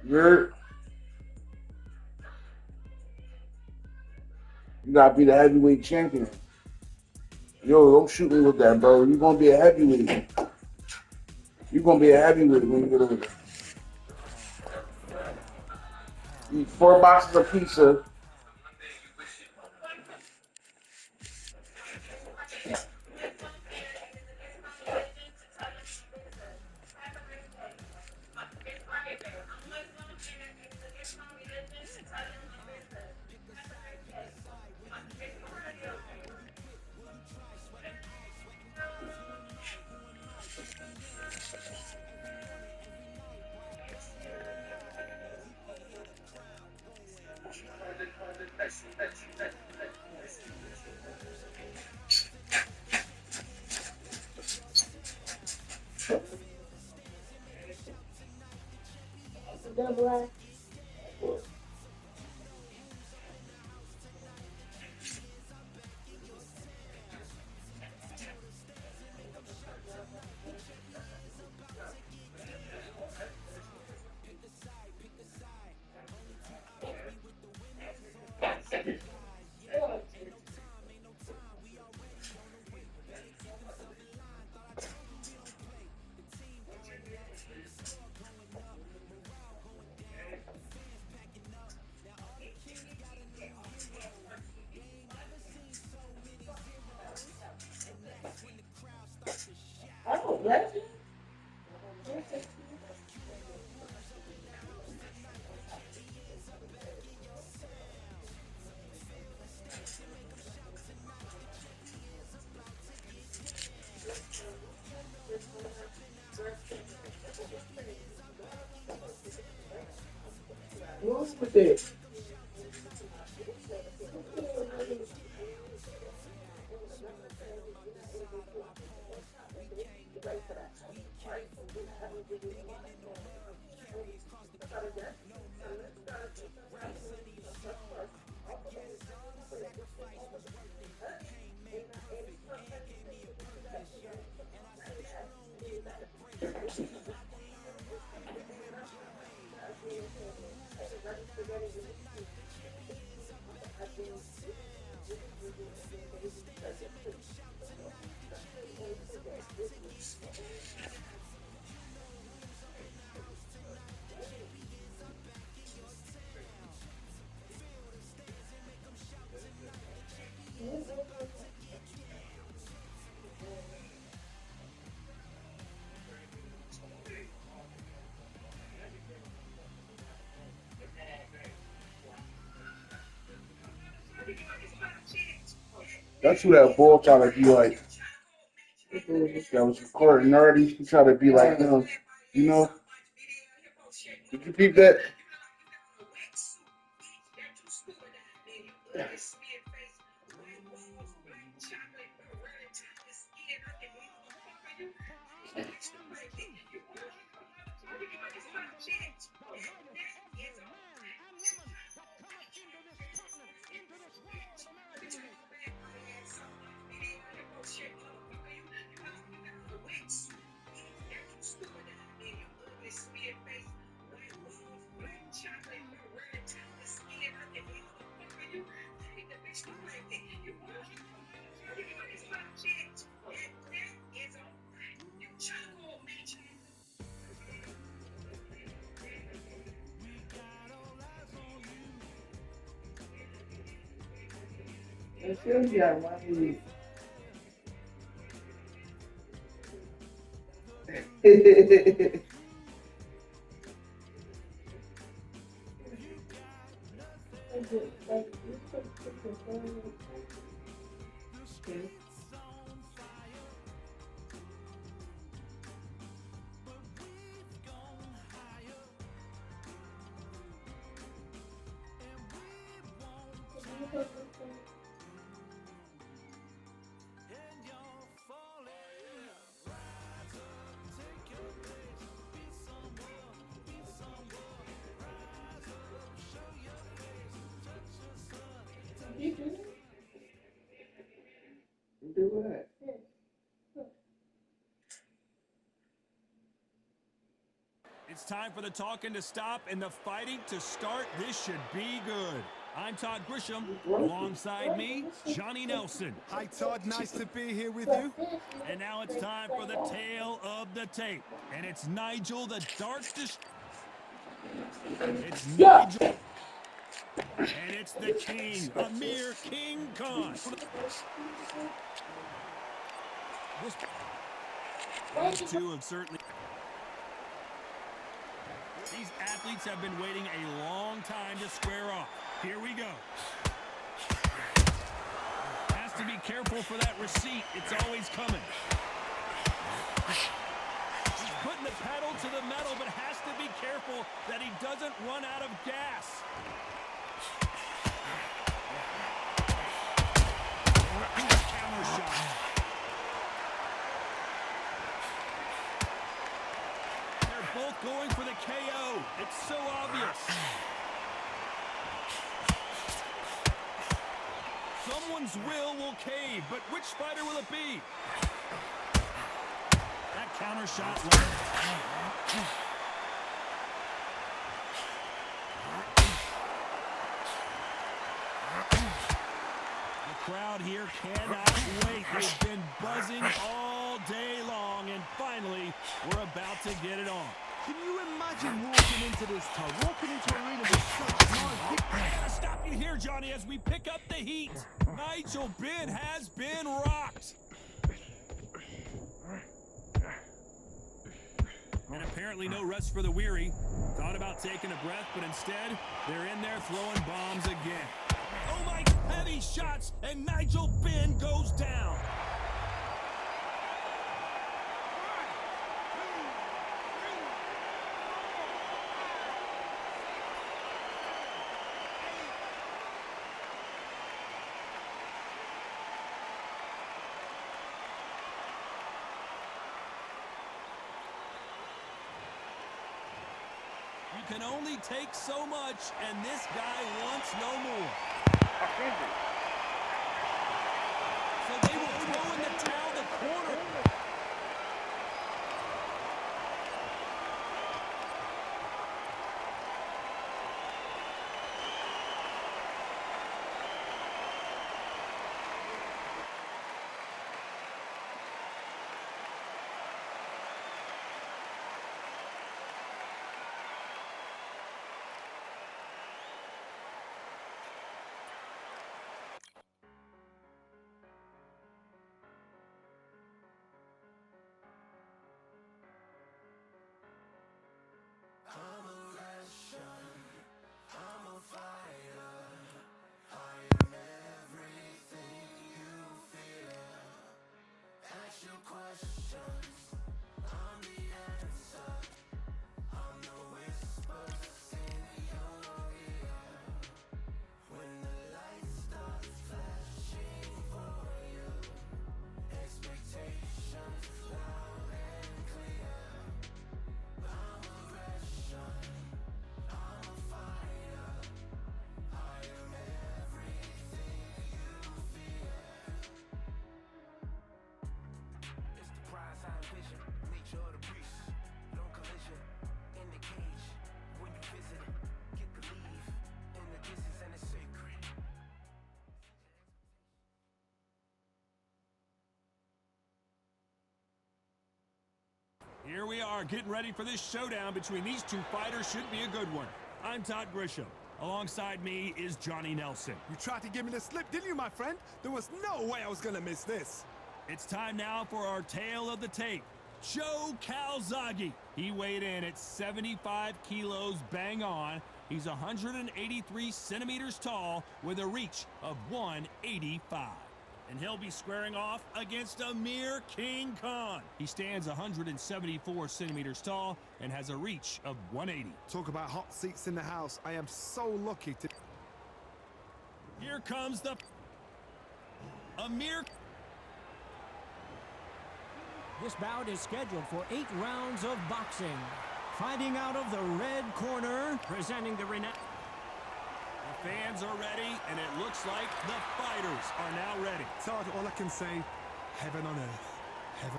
You're you gotta be the heavyweight champion. Yo, don't shoot me with that, bro. You're gonna be a heavyweight. You're gonna be a heavyweight when you get older. Eat 4 boxes of pizza. What's with this? That's who that bull trying to be like. That was recording nerdy. He trying to be like him. You know? Did you peep that? Yeah, money. It's time for the talking to stop and the fighting to start. This should be good. I'm Todd Grisham. Alongside me, Johnny Nelson. Hi, Todd. Nice to be here with you. And now it's time for the tale of the tape. And it's Nigel the Dark It's Nigel. And it's the king, Amir King Khan. These two have certainly... These athletes have been waiting a long time to square off. Here we go. Has to be careful for that receipt. It's always coming. He's putting the pedal to the metal, but has to be careful that he doesn't run out of gas. Counter shot. They're both going for the KO. It's so obvious. Someone's will cave, but which fighter will it be? That counter shot lands. The crowd here cannot wait. They've been buzzing all day long, and finally, we're about to get it on. Can you imagine walking into this, Todd? Walking into an arena with such noise. I gotta stop you here, Johnny, as we pick up the heat. Nigel Benn has been rocked. And apparently no rest for the weary. Thought about taking a breath, but instead, they're in there throwing bombs again. Oh my, heavy shots, and Nigel Benn goes down. You can only take so much, and this guy wants no more. So they will throw in the towel, the corner. Here we are, getting ready for this showdown between these two fighters. Should be a good one. I'm Todd Grisham. Alongside me is Johnny Nelson. You tried to give me the slip, didn't you, my friend? There was no way I was going to miss this. It's time now for our tale of the tape. Joe Calzaghe. He weighed in at 75 kilos bang on. He's 183 centimeters tall with a reach of 185. And he'll be squaring off against Amir King Khan. He stands 174 centimeters tall and has a reach of 180. Talk about hot seats in the house. I am so lucky to... Here comes the... Amir... This bout is scheduled for 8 rounds of boxing. Fighting out of the red corner, presenting the renowned... The fans are ready, and it looks like the fighters are now ready. Todd, all I can say, heaven on earth. Heaven.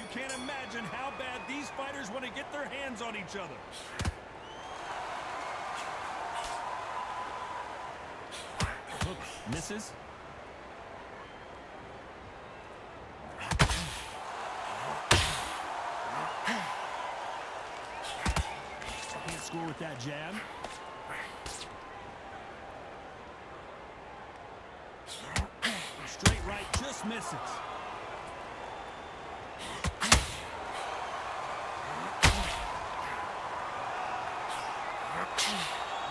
You can't imagine how bad these fighters want to get their hands on each other. Hook misses. Can't score with that jab. Straight right just misses.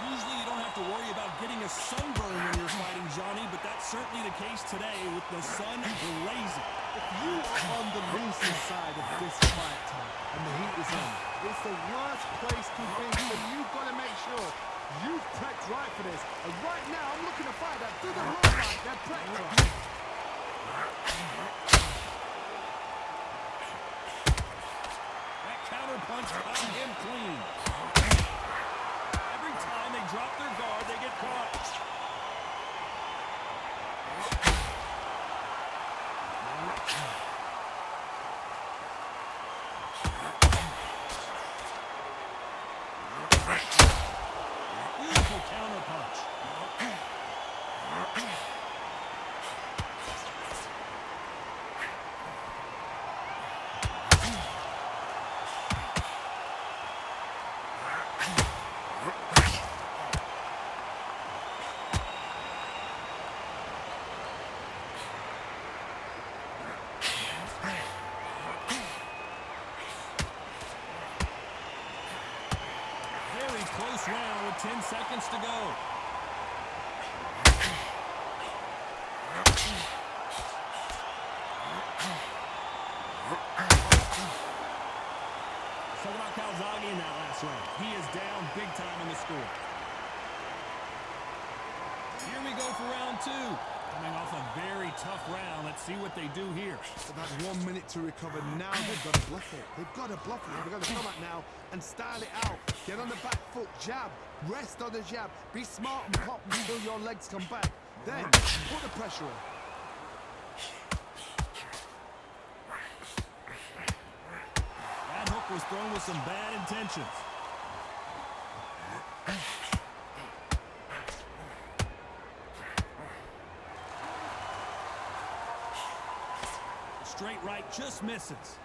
Usually you don't have to worry about getting a sunburn when you're fighting, Johnny, but that's certainly the case today with the sun blazing. If you are on the losing side of this fight time and the heat is on, it's the worst place to be, so you've got to make sure you've prepped right for this. And right now, I'm looking to fight that doesn't look like they're prepped right. That counter punch cut him clean. Every time they drop their guard, they get caught. Beautiful counter punch. Very close round with 10 seconds to go. Talk about Calzaghe in that last round. He is down big time in the score. Here we go for round two. Coming off a very tough round. Let's see what they do here. About 1 minute to recover. Now they've got to bluff it. They've got to bluff it. They've got to come out now and style it out. Get on the back foot, jab. Rest on the jab. Be smart and pop until your legs come back. Then put the pressure on. That hook was thrown with some bad intentions. Straight right just misses.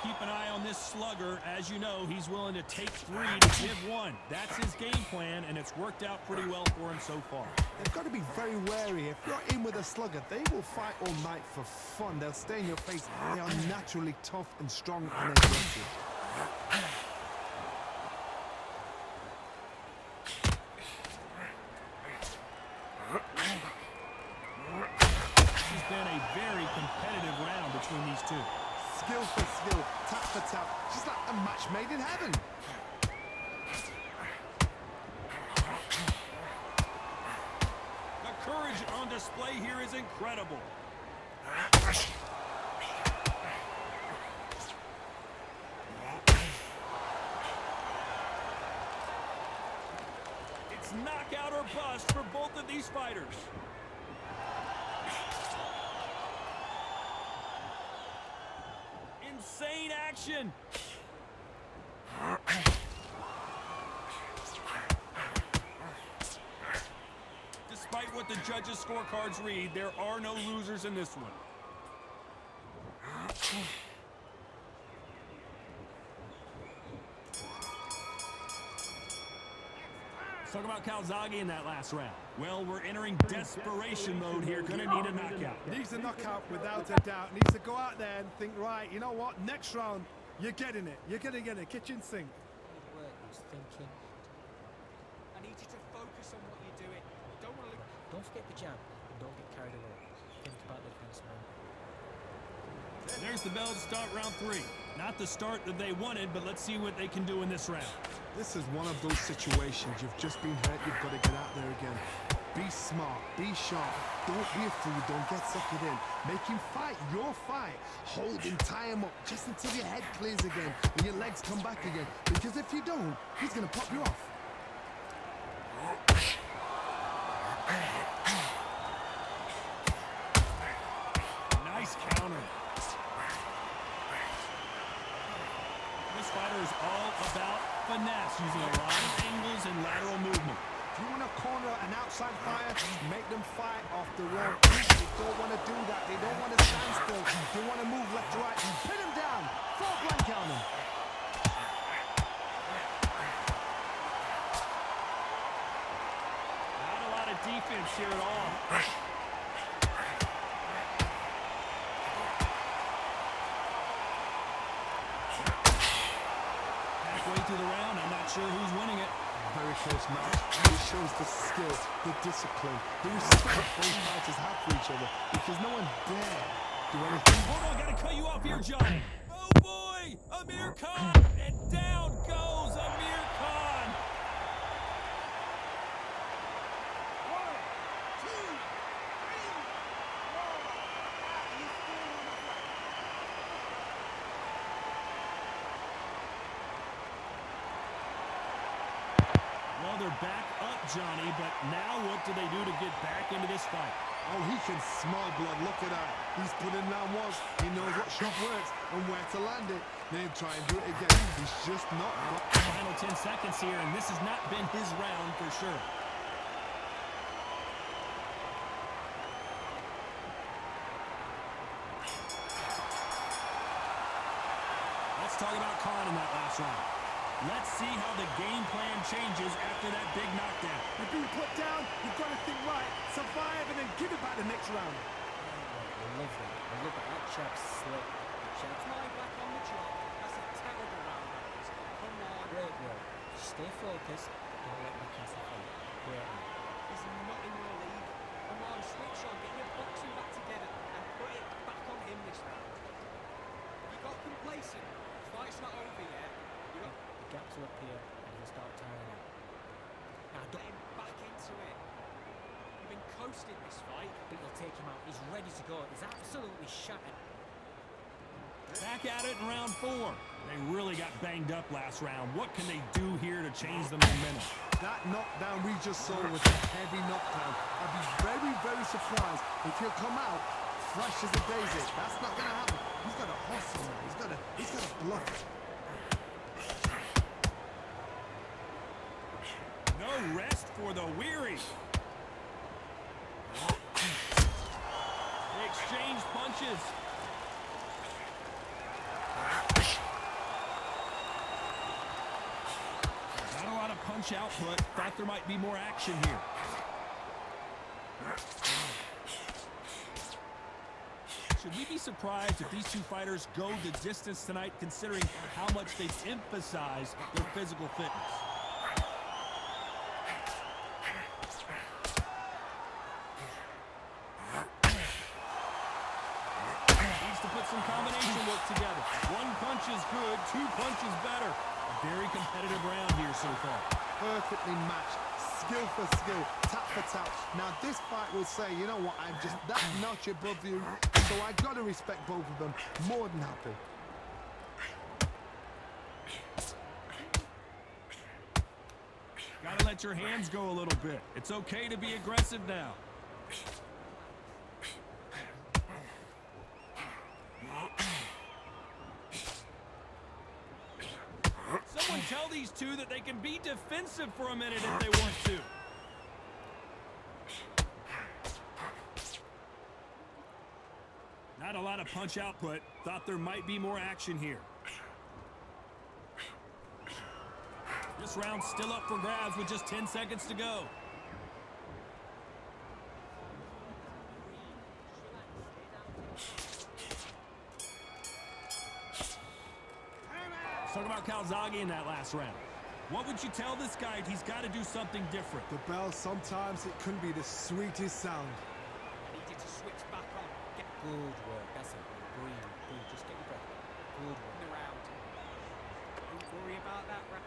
Keep an eye on this slugger. As you know, he's willing to take 3 to give 1. That's his game plan, and it's worked out pretty well for him so far. They've got to be very wary. If you're in with a slugger, they will fight all night for fun. They'll stay in your face. They are naturally tough and strong and aggressive. This has been a very competitive round between these two. Skill for skill, tap for tap, just like a match made in heaven. The courage on display here is incredible. It's knockout or bust for both of these fighters. Insane action. Despite what the judges' scorecards read, there are no losers in this one. Let's talk about Calzaghe in that last round. Well, we're entering desperation mode here. Gonna need a knockout. Needs a knockout without a doubt. Needs to go out there and think, right, you know what, next round, you're getting it. You're gonna get it, kitchen sink. Work was thinking. I need you to focus on what you're doing. Don't forget the jab and don't get carried away. Think about the defense, man. There's the bell to start round 3. Not the start that they wanted, but let's see what they can do in this round. This is one of those situations. You've just been hurt. You've got to get out there again. Be smart. Be sharp. Don't be a fool. Don't get suckered in. Make him fight your fight. Hold him, tie him up just until your head clears again and your legs come back again. Because if you don't, he's going to pop you off. corner an outside fire, make them fight off the rope. They don't want to do that. They don't want to stand still. They want to move left to right. Pin them down. 4 blank on them. Not a lot of defense here at all. Halfway through the round, I'm not sure who's winning it. Very close match. It shows the skill, the discipline, the respect both fighters have for each other because no one dare do anything. Hold on, gotta cut you off here, Johnny. Oh boy, Amir Khan, and down goes Amir Khan. 1, 2, 3, 4. He's still in the fight. Well, they're back up, Johnny, but now what do they do to get back into this fight? Oh, he can smell blood. Look at that. He's putting down once. He knows what shot works and where to land it. Then try and do it again. He's just not got. Final 10 seconds here, and this has not been his round for sure. Let's talk about Khan in that last round. Let's see how the game plan changes after that big knockdown. You're being put down. You've got to think right. Survive and then give it back the next round. I love that. I love that. That chap's slick. Chap's lying back on the job. That's a terrible round. Come on. Great work. Stay focused. Don't let me cast the fight. Great work. He's not in your league. Come on, switch on. Get your boxing back together and put it back on him this round. You got complacent. The fight's not over yet. You got the gaps will appear and he'll start tiring out. Now get him back into it. You've been coasting this fight. But you'll take him out. He's ready to go. He's absolutely shattered. Back at it in round 4. They really got banged up last round. What can they do here to change the momentum? That knockdown we just saw was a heavy knockdown. I'd be very, very surprised if he'll come out fresh as a daisy. That's not going to happen. He's got a hustle now. He's got a bluff it. No rest for the weary. They exchange punches. Not a lot of punch output. Thought there might be more action here. Should we be surprised if these two fighters go the distance tonight, considering how much they've emphasized their physical fitness? Needs to put some combination work together. One punch is good, 2 punches better. A very competitive round here so far. Perfectly matched. Skill for skill, tap for tap. Now this fight will say, you know what, I'm just that notch above you, so I gotta respect both of them. More than happy. Gotta let your hands go a little bit. It's okay to be aggressive now. Someone tell these two that they can be defensive for a minute if they want to. Not a lot of punch output. Thought there might be more action here. This round's still up for grabs with just 10 seconds to go. Let's talk about Calzaghe in that last round. What would you tell this guy? He's got to do something different. The bell, sometimes it can be the sweetest sound. I need you to switch back on. Get good work. That's it. Breathe. Breathe. Just get your breath. Good work. The round. Don't worry about that round.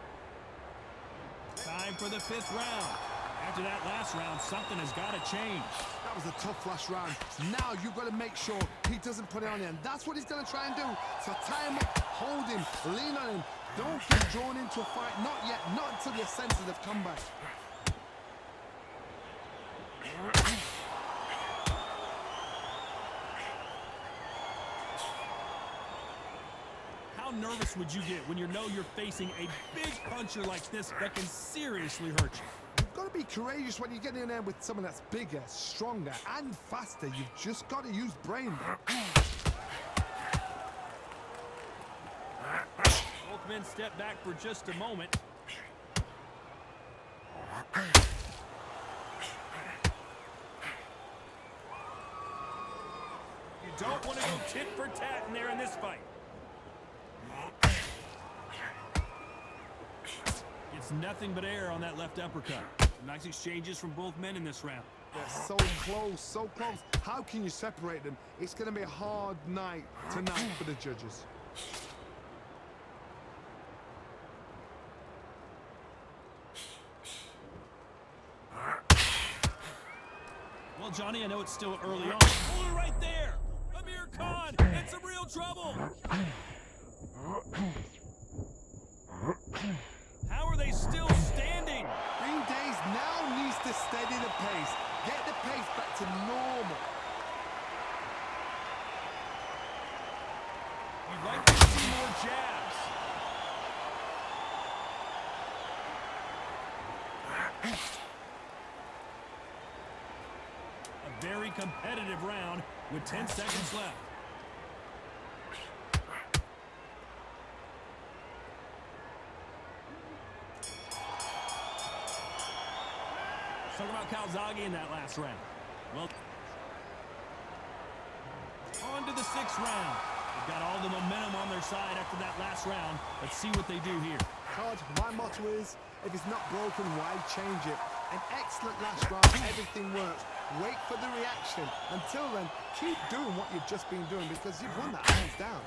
Time for the 5th round. After that last round, something has got to change. That was a tough last round. Now you've got to make sure he doesn't put it on you. And that's what he's going to try and do. So tie him up, hold him, lean on him. Don't get drawn into a fight. Not yet. Not until your senses have come back. How nervous would you get when you know you're facing a big puncher like this that can seriously hurt you? You've got to be courageous when you get in there with someone that's bigger, stronger, and faster. You've just got to use brain. Both men step back for just a moment. You don't want to go tit for tat in there in this fight. It's nothing but air on that left uppercut. Nice exchanges from both men in this round. They're so close, so close. How can you separate them? It's going to be a hard night tonight for the judges. Well, Johnny, I know it's still early on. Oh, right there! Amir Khan, it's some real trouble! How are they still standing? Green Days now needs to steady the pace. Get the pace back to normal. You'd like to see more jabs. A very competitive round with 10 seconds left. Let's talk about Calzaghe in that last round. Well, on to the 6th round. They've got all the momentum on their side after that last round. Let's see what they do here. Todd, my motto is, if it's not broken, why change it? An excellent last round, everything works. Wait for the reaction. Until then, keep doing what you've just been doing because you've won that hands down.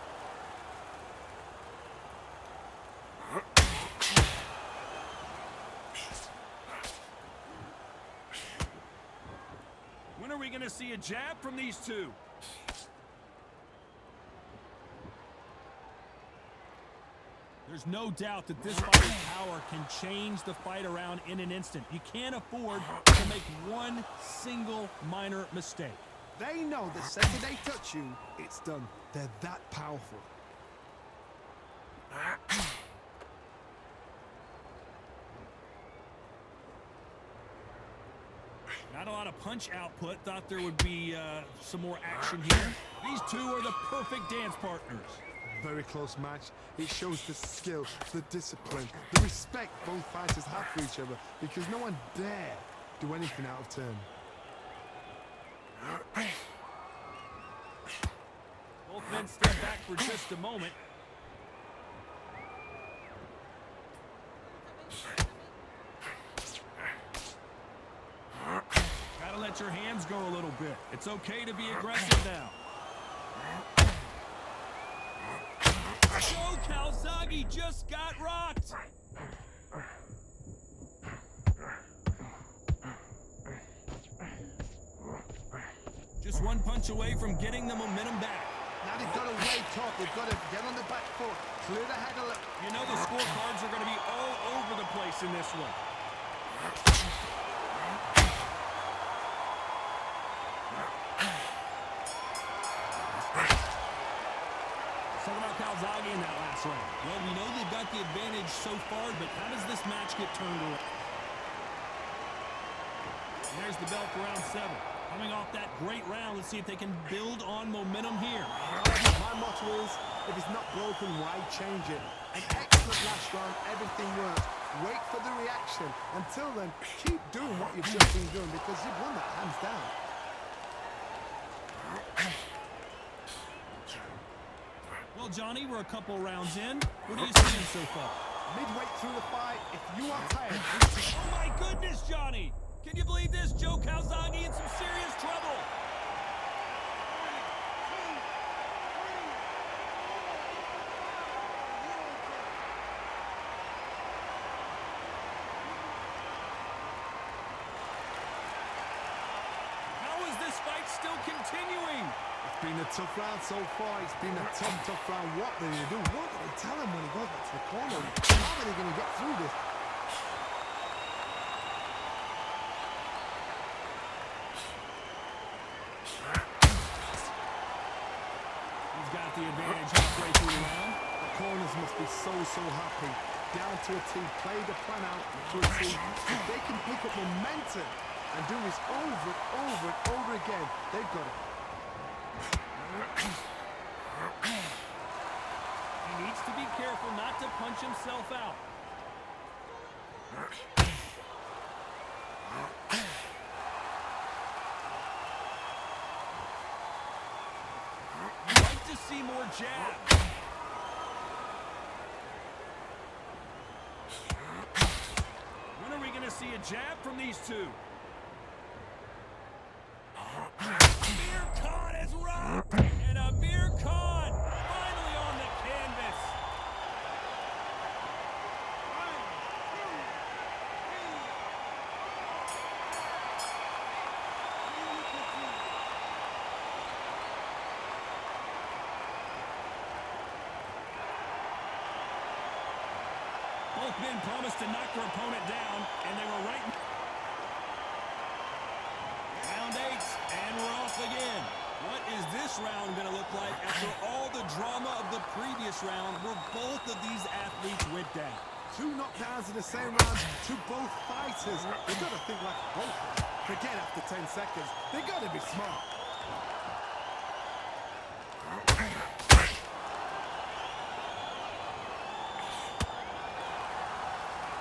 When are we going to see a jab from these two? There's no doubt that this fighter's power can change the fight around in an instant. You can't afford to make one single minor mistake. They know the second they touch you, it's done. They're that powerful. Not a lot of punch output. Thought there would be some more action here. These two are the perfect dance partners. Very close match. It shows the skill, the discipline, the respect both fighters have for each other because no one dare do anything out of turn. Both men step back for just a moment. Gotta let your hands go a little bit. It's okay to be aggressive now. Joe Calzaghe just got rocked. Just one punch away from getting the momentum back. Now they've got to wake up. They've got to get on the back foot, clear the head a little. You know the scorecards are going to be all over the place in this one. Talk about Calzaghe in that last round. Well, we know they've got the advantage so far, but how does this match get turned around? And there's the bell for round 7. Coming off that great round, let's see if they can build on momentum here. My motto is, if it's not broken, why change it? An excellent last round, everything works. Wait for the reaction. Until then, keep doing what you've just been doing because you've won that hands down. Well, Johnny, we're a couple rounds in. What are you seeing so far? Midway through the fight, if you are tired, Oh, my goodness, Johnny! Can you believe this? Joe Calzaghe in some serious trouble. How is this fight still continuing? it's been a tough round so far. It's been a tough round. What do they do? What do they tell him when he goes back to the corner? How are they going to get through this? He's got the advantage halfway through the round. The corners must be so happy. down to a T. Play the plan out to a T. If they can pick up momentum and do this over and over and over again, they've got it. He needs to be careful not to punch himself out. You'd like to see more jab. When are we going to see a jab from these two? Amir Khan is rocked, and Amir Khan finally on the canvas. 1, 2, 3. Both men promised to knock their opponent down, and they were right. Round 8, and we're off again. What is this round going to look like after all the drama of the previous round where both of these athletes went down? 2 knockdowns in the same round to both fighters. They've got to think like both. Forget after 10 seconds. They've got to be smart.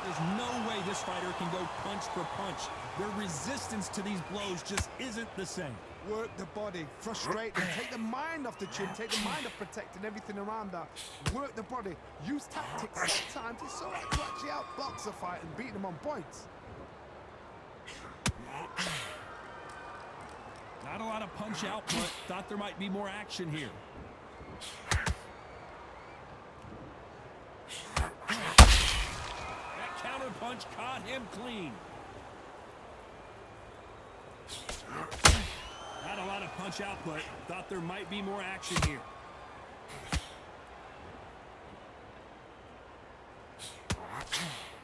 There's no way this fighter can go punch for punch. Their resistance to these blows just isn't the same. Work the body, frustrate them, take the mind off the chin, take the mind off protecting everything around that. Work the body, use tactics. Sometimes it's so hard to actually outbox a fight and beat them on points. Not a lot of punch output. Thought there might be more action here. That counter punch caught him clean. Not a lot of punch output. Thought there might be more action here.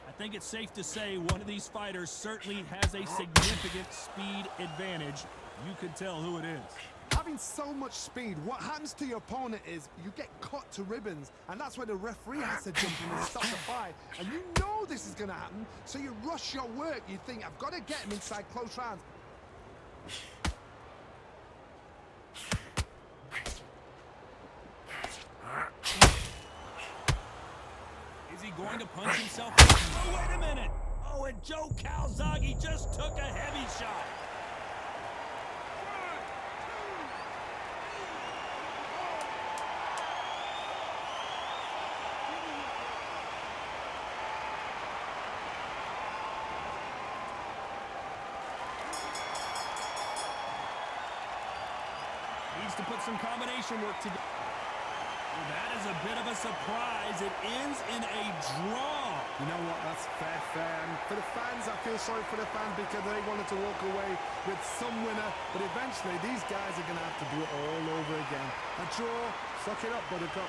I think it's safe to say one of these fighters certainly has a significant speed advantage. You can tell who it is. Having so much speed, what happens to your opponent is you get cut to ribbons, and that's where the referee has to jump in and stop the fight. And you know this is going to happen, so you rush your work. You think, I've got to get him inside close rounds. Is he going to punch himself? Oh, wait a minute. Oh, and Joe Calzaghe just took a heavy shot. Needs to put some combination work together. Well, that is a bit of a surprise. It ends in a draw. You know what, that's fair. And for the fans, I feel sorry for the fans because they wanted to walk away with some winner, but eventually these guys are going to have to do it all over again. A draw, suck it up, Buttercup.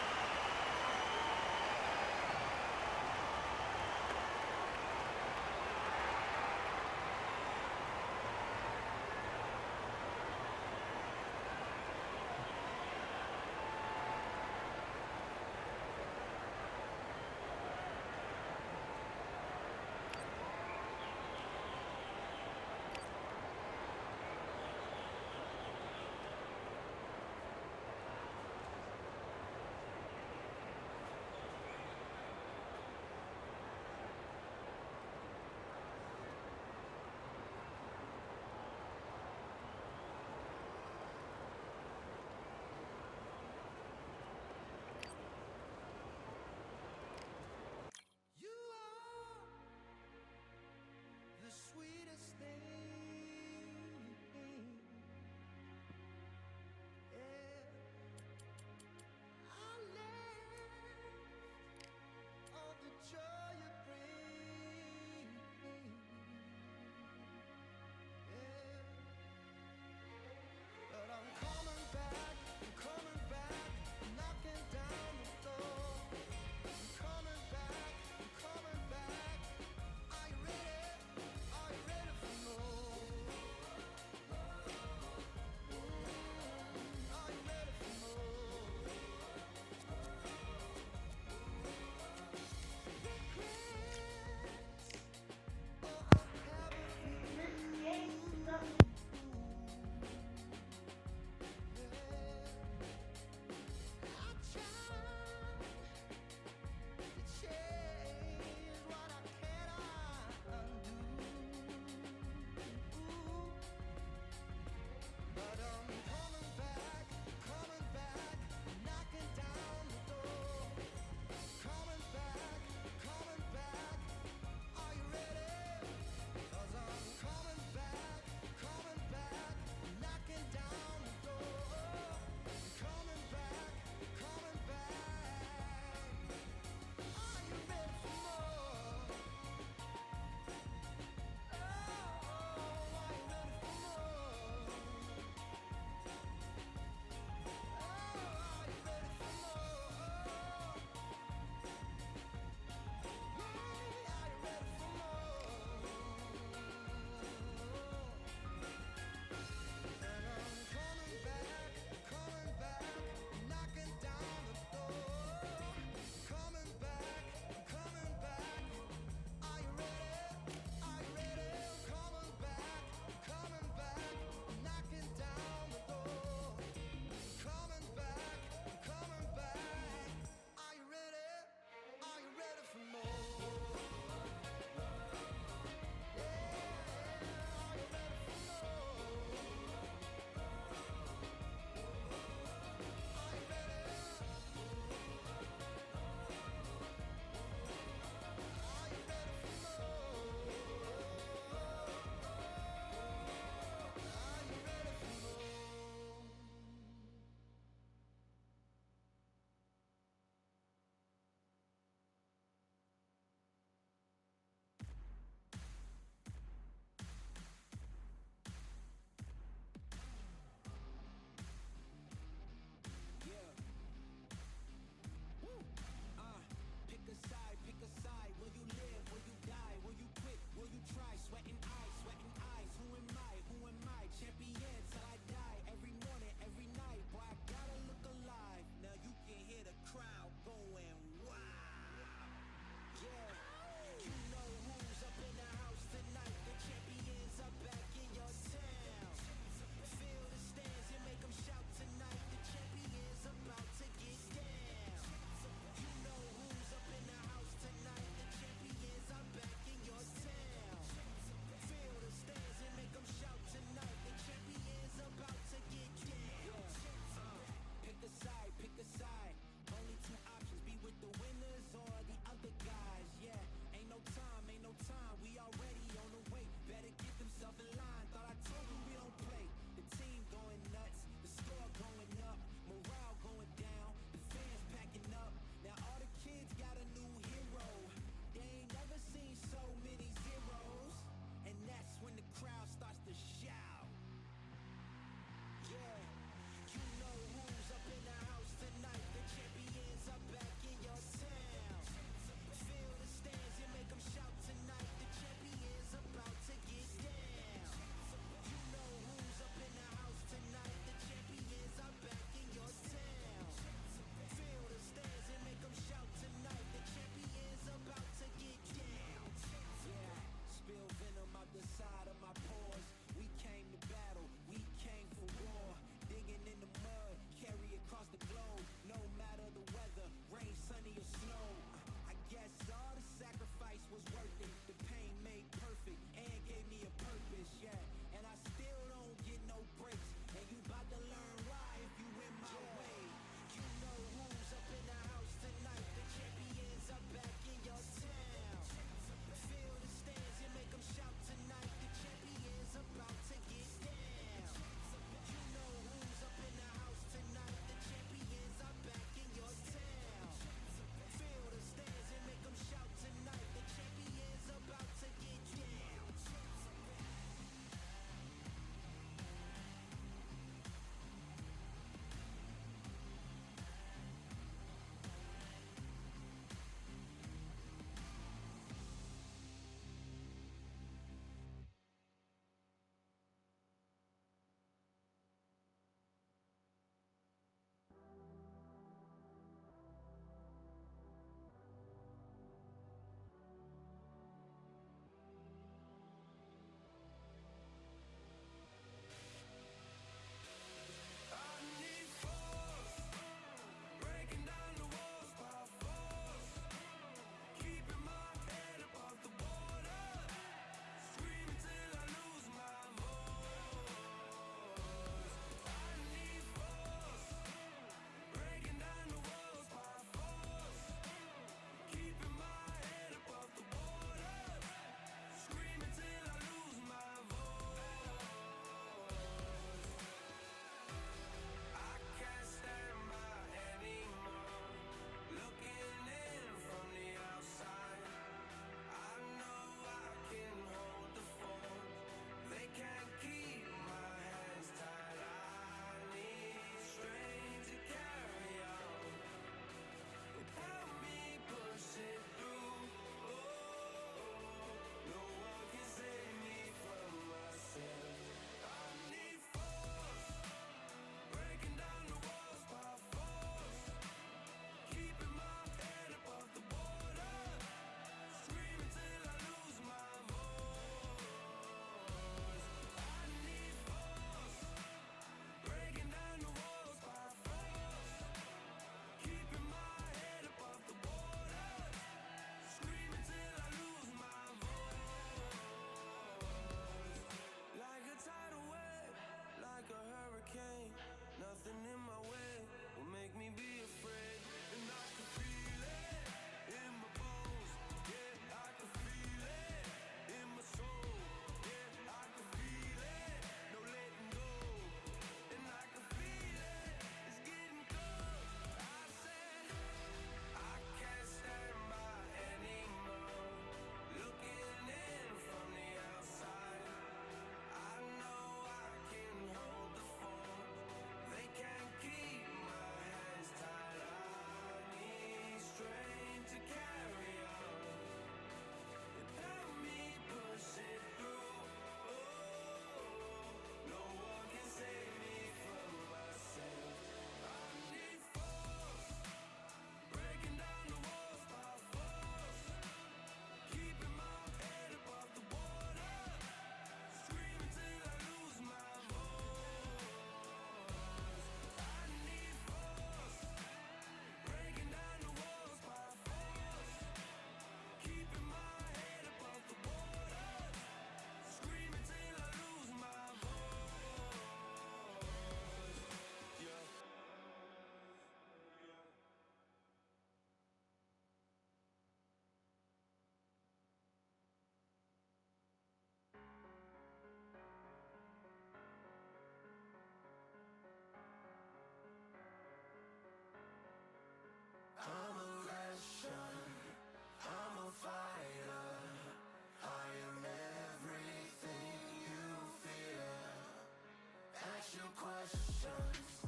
questions,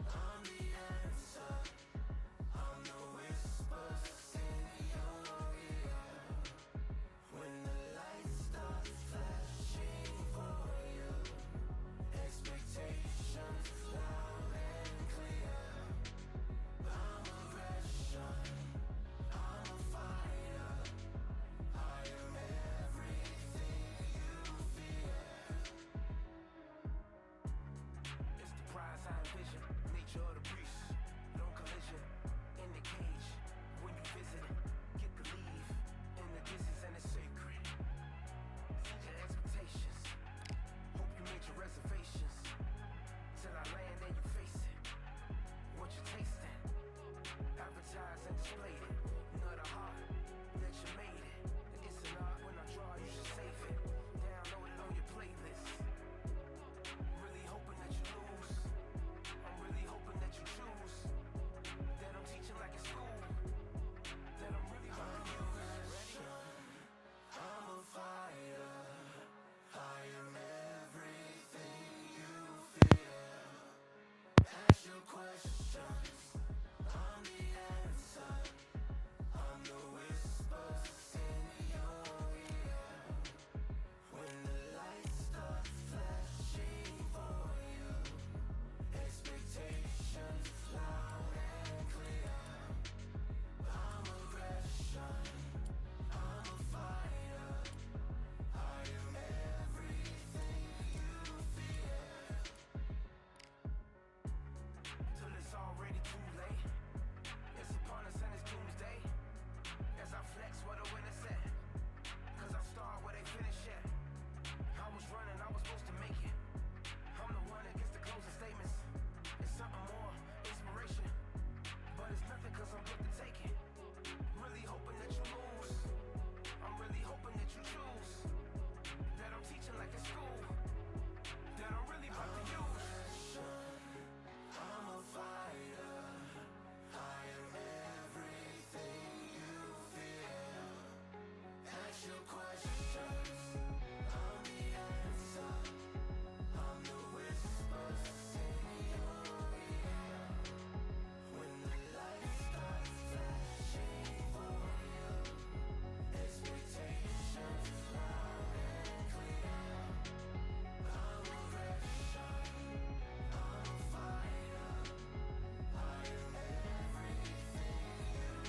I'm the answer. I'm the whispers in your ear. When the lights start flashing for you, expectations loud and clear. I'm aggression, I'm a fighter. I am everything you fear. It's the prize I envision, nature of the beast. No collision, in the cage. When you visit it, get to leave. In the distance and it's sacred. Set your expectations. Hope you made your reservations. Till I land and you face it. What you tasting? Advertise and display it. Not a heart that you made it. It's an art when I draw, you should save it. Download it on your playlist. Really hoping that you lose. I'm really hoping that you choose. That I'm teaching like a school. That I'm really about to use. I'm a fighter. I am everything you fear. Ask your questions. I'm the answer. I'm the whispers in your ear. When the lights start flashing for you, expectations loud and clear. I'm aggression, I'm a fighter. I am everything you fear. Till it's already too late. It's upon us and it's doomsday. As I flex where the winner said. Cause I start where they finish at. I was running, I was supposed to make it. I'm the one that gets the closing statements. It's something more, inspiration. But it's nothing cause I'm quick to take it. Really hoping that you lose. I'm really hoping that you choose. That I'm teaching like a school. That I'm really about to use. I'm a fighter. I am everything you fear. Ask your questions. I'm the answer. I'm the whispers in your ear. When the lights start flashing for you, expectations loud and clear. I'm aggression, I'm a fighter. I am everything you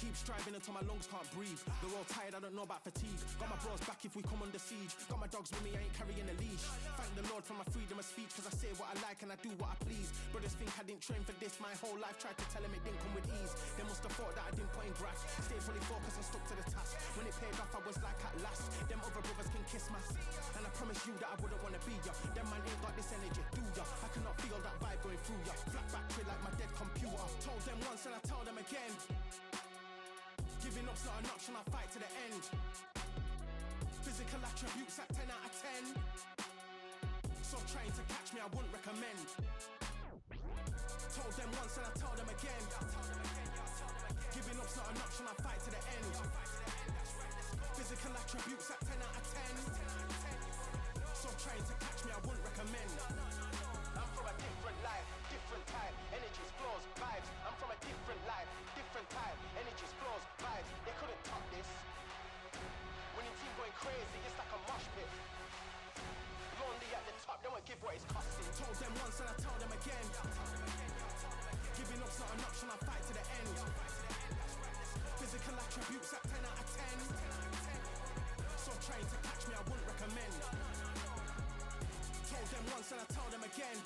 Keep striving until my lungs can't breathe. They're all tired, I don't know about fatigue. Got my bros back if we come under siege. Got my dogs with me, I ain't carrying a leash. Thank the Lord for my freedom of speech, cause I say what I like and I do what I please. Brothers think I didn't train for this my whole life. Tried to tell them it didn't come with ease. They must have thought that I didn't put in graft. Stayed fully focused and stuck to the task. When it paid off, I was like at last. Them other brothers can kiss my seat. And I promise you that I wouldn't wanna be ya. Them man ain't got this energy, do ya? I cannot feel that vibe going through ya. Flat battery like my dead computer. Told them once and I tell them again. Giving up's not an option, I fight to the end. Physical attributes at 10 out of 10. So trying to catch me, I wouldn't recommend. Told them once and I tell them again. Giving up's not an option, I fight to the end. Physical attributes at 10 out of 10. So trying to catch me, I wouldn't recommend. I'm from a different life, different time, energies, flows, vibes. I'm from a different life, different time, energies, flows, vibes. They couldn't top this. Winning team going crazy, it's like a mosh pit. Lonely at the top, they won't give what it's costing. Told them once and I tell them again. again. Giving up's not an option, I fight to the end. Physical attributes at 10 out of 10. So trying to catch me, I wouldn't recommend. Told them once and I tell them again.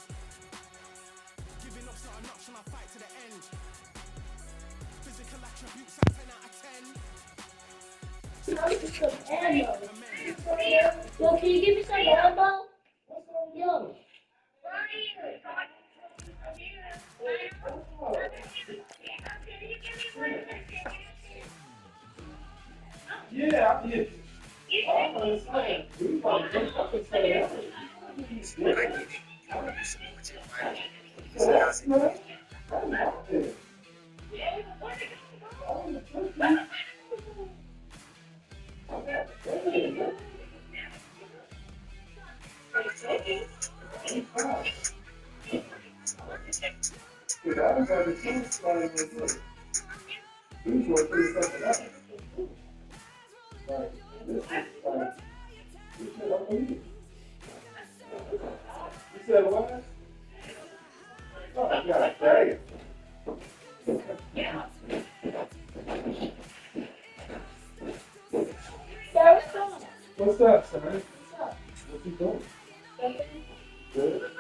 Giving up's not an option, I fight to the end. Physical attributes at 10 out of 10. Yo, can you give me some ammo? Yo. Yeah, I did. What's up, son? What you doing? Good.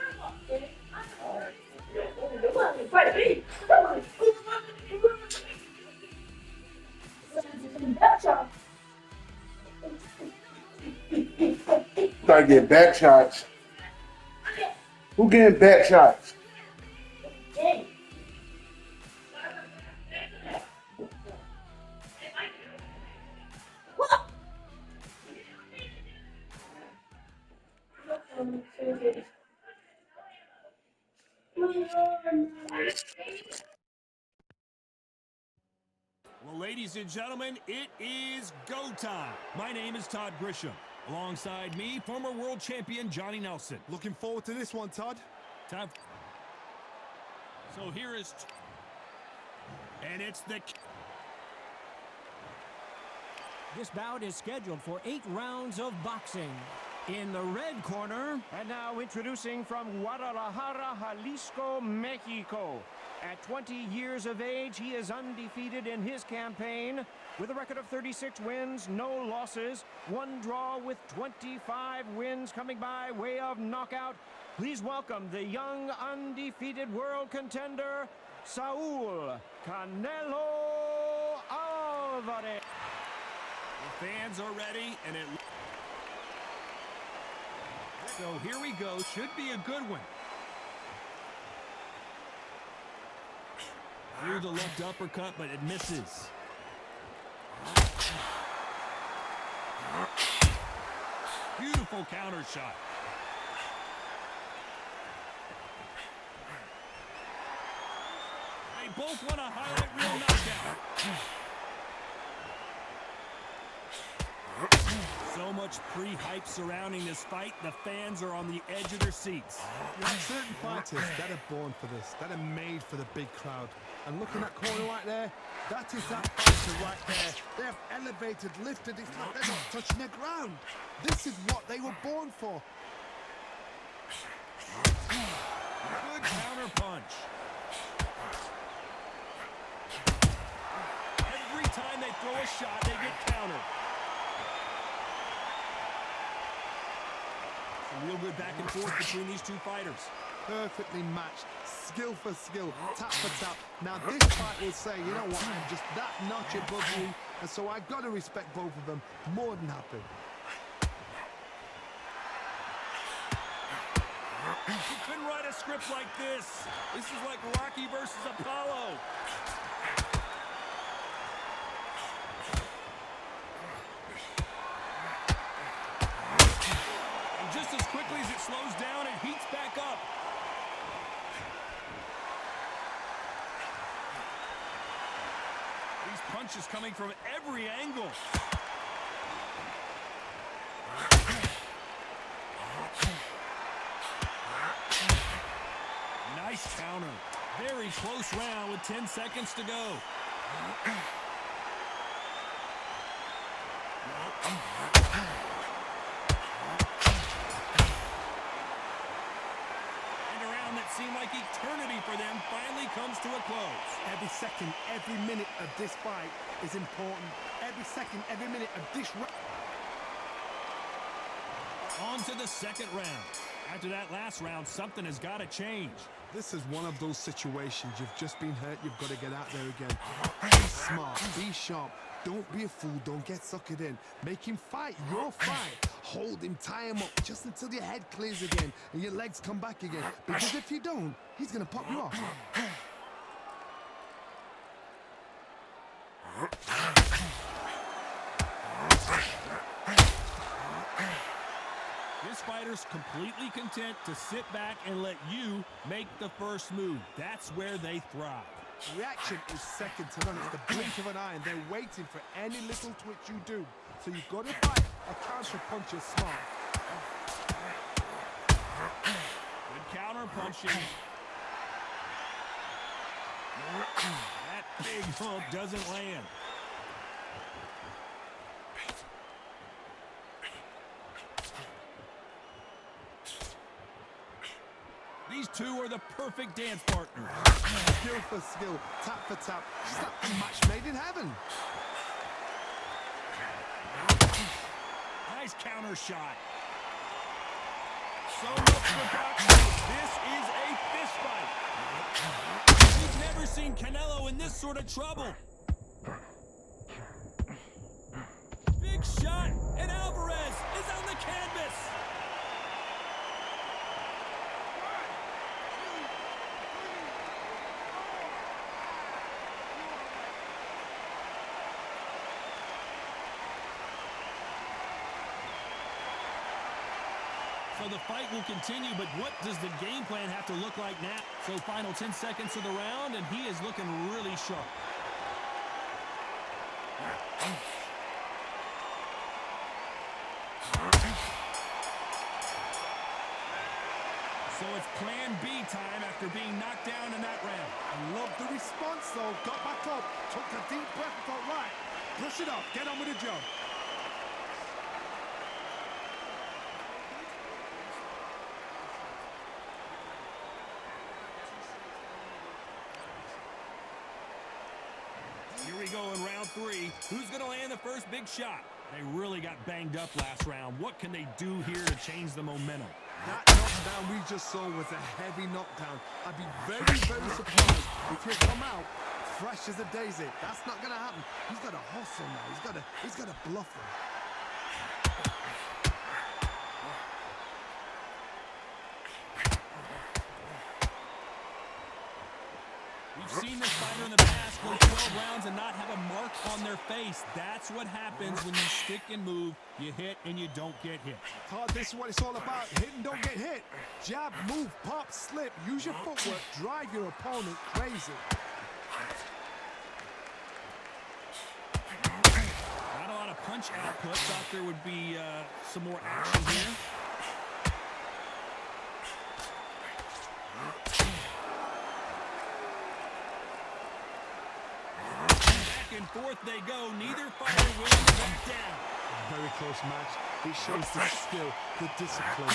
Start getting back shots. Who getting back shots? Well, ladies and gentlemen, it is go time. My name is Todd Grisham. Alongside me, former world champion Johnny Nelson. Looking forward to this one, Todd. Time. So here is... And it's the... This bout is scheduled for 8 rounds of boxing. In the red corner, and now introducing from Guadalajara, Jalisco, Mexico. At 20 years of age, he is undefeated in his campaign with a record of 36 wins, no losses, 1 draw with 25 wins coming by way of knockout. Please welcome the young undefeated world contender, Saul Canelo Alvarez. The fans are ready, and it... So here we go. Should be a good one. Through the left uppercut, but it misses. Beautiful counter shot. They both want a highlight reel knockout. So much pre-hype surrounding this fight, the fans are on the edge of their seats. You have certain fighters that are born for this, that are made for the big crowd. And looking at that corner right there, that is that fighter right there. They have elevated, lifted, it's like they're not touching the ground. This is what they were born for. Good counter punch. Every time they throw a shot, they get countered. Real good back and forth between these two fighters. Perfectly matched, skill for skill, tap for tap. Now this fight will say, you know what, I'm just that notch above you, and so I got to respect both of them more than happy. You couldn't write a script like this. This is like Rocky versus Apollo. Just as quickly as it slows down, it heats back up. These punches coming from every angle. Nice counter. Very close round with 10 seconds to go. that seemed like eternity for them finally comes to a close. Every second, every minute of this fight is important. Every second, every minute of this On to the second round. After that last round, something has got to change. This is one of those situations. You've just been hurt. You've got to get out there again. Be smart. Be sharp. Don't be a fool. Don't get suckered in. Make him fight your fight. Hold him. Tie him up just until your head clears again and your legs come back again. Because if you don't, he's going to pop you off. This fighter's completely content to sit back and let you make the first move. That's where they thrive. Reaction is second to none. It's the blink of an eye, and they're waiting for any little twitch you do. So you've got to fight a counter punch is smart. Good counter punching. That big hook doesn't land. These two are the perfect dance partners. Skill for skill, tap for tap. It's like a match made in heaven. Nice counter shot. So much for boxing. This is a fist fight. We've never seen Canelo in this sort of trouble. Big shot, and Alvarez is on the canvas. So the fight will continue, but what does the game plan have to look like now? So final 10 seconds of the round, and he is looking really sharp. So it's plan B time after being knocked down in that round. I love the response though. Got back up, took a deep breath, thought, right, brush it off, get on with the job. Here we go in round 3. Who's going to land the first big shot? They really got banged up last round. What can they do here to change the momentum? That knockdown we just saw was a heavy knockdown. I'd be very, very surprised if he come out fresh as a daisy. That's not going to happen. He's got to hustle now. He's got to bluff him. We've seen this fighter in the past go 12 rounds and not have a mark on their face. That's what happens when you stick and move. You hit and you don't get hit. Todd, this is what it's all about. Hit and don't get hit. Jab, move, pop, slip. Use your footwork. Drive your opponent crazy. Not a lot of punch output. Thought there would be some more action here. Back and forth they go. Neither fighter wins back down. Very close match. It shows the skill, the discipline,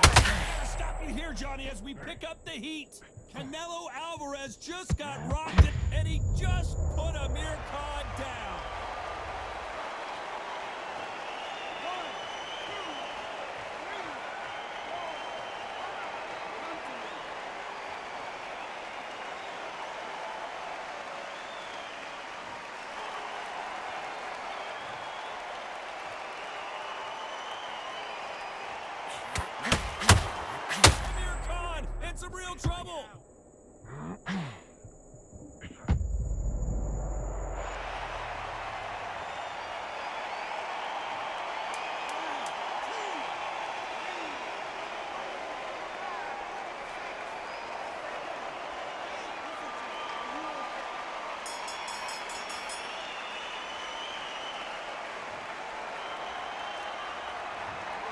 Gotta stop you here, Johnny, as we pick up the heat. Canelo Alvarez just got rocked, and he just put Amir Khan down. Amir Khan in some real trouble.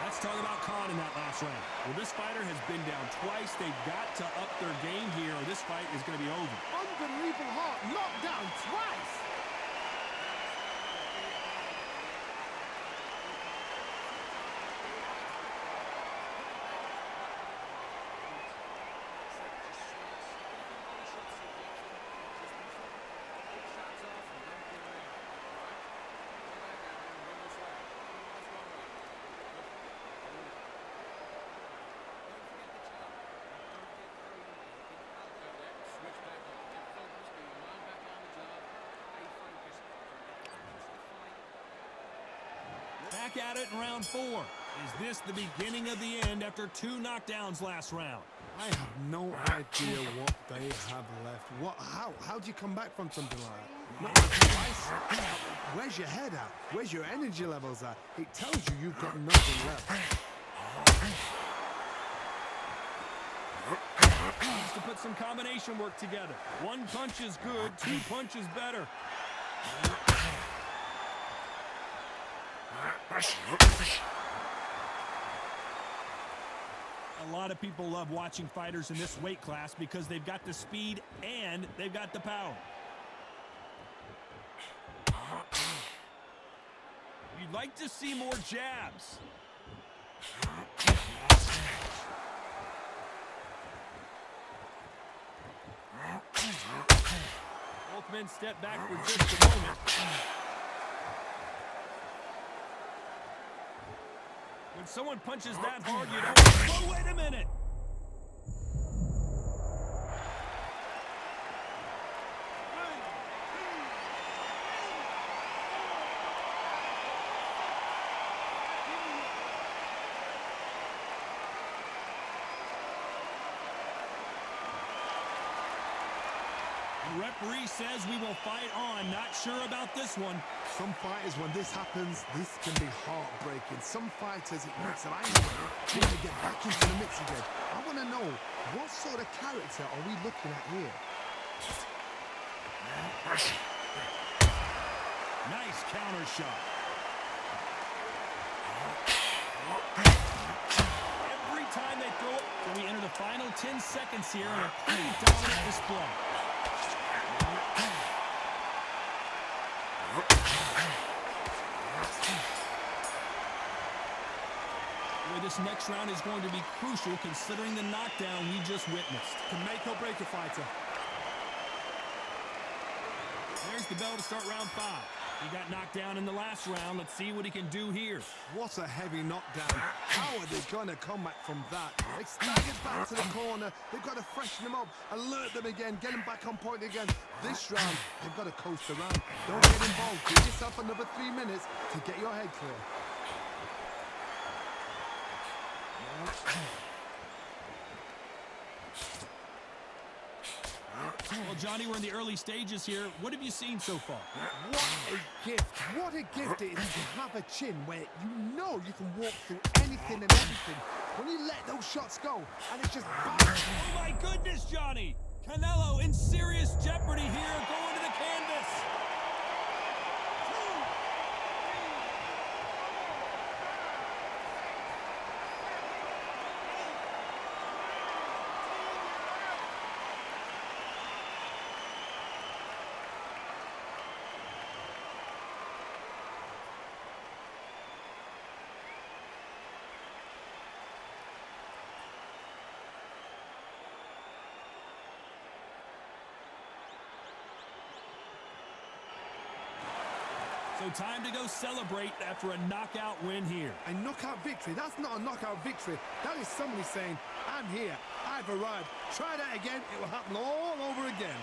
Let's talk about Khan in that last round. Well, this fighter has been down twice. They've got to up their game here, or this fight is going to be over. unbelievable heart. Knocked down twice. at it in round 4. Is this the beginning of the end after 2 knockdowns last round? I have no idea what they have left. How do you come back from something like that? Not twice. Where's your head at? Where's your energy levels at? It tells you you've got nothing left. Needs to put some combination work together. 1 punch is good, 2 punches better. A lot of people love watching fighters in this weight class because they've got the speed and they've got the power. You'd like to see more jabs. Both men step back for just a moment. When someone punches that hard, you don't... Whoa, wait a minute! The referee says we will fight on. Not sure about this one. Some fighters, when this happens, this can be heartbreaking. Some fighters, it makes them angry. They want to get back into the mix again. I want to know, what sort of character are we looking at here? Nice counter shot. Every time they throw it, so we enter the final 10 seconds here in a pretty dominant display. This next round is going to be crucial considering the knockdown we just witnessed. Can make or break a fighter. There's the bell to start round 5. He got knocked down in the last round. Let's see what he can do here. What a heavy knockdown. How are they going to come back from that? They staggered back to the corner. They've got to freshen them up, alert them again, get them back on point again. This round, they've got to coast around. Don't get involved. Give yourself another 3 minutes to get your head clear. Well, Johnny, we're in the early stages here. What have you seen so far? What a gift. What a gift it is to have a chin where you know you can walk through anything and everything. When you let those shots go, and it's just bang. Oh, my goodness, Johnny! Canelo in serious jeopardy here, going to the canvas. So time to go celebrate after a knockout win here. A knockout victory? That's not a knockout victory. That is somebody saying, I'm here, I've arrived. Try that again, it will happen all over again.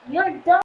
You're done.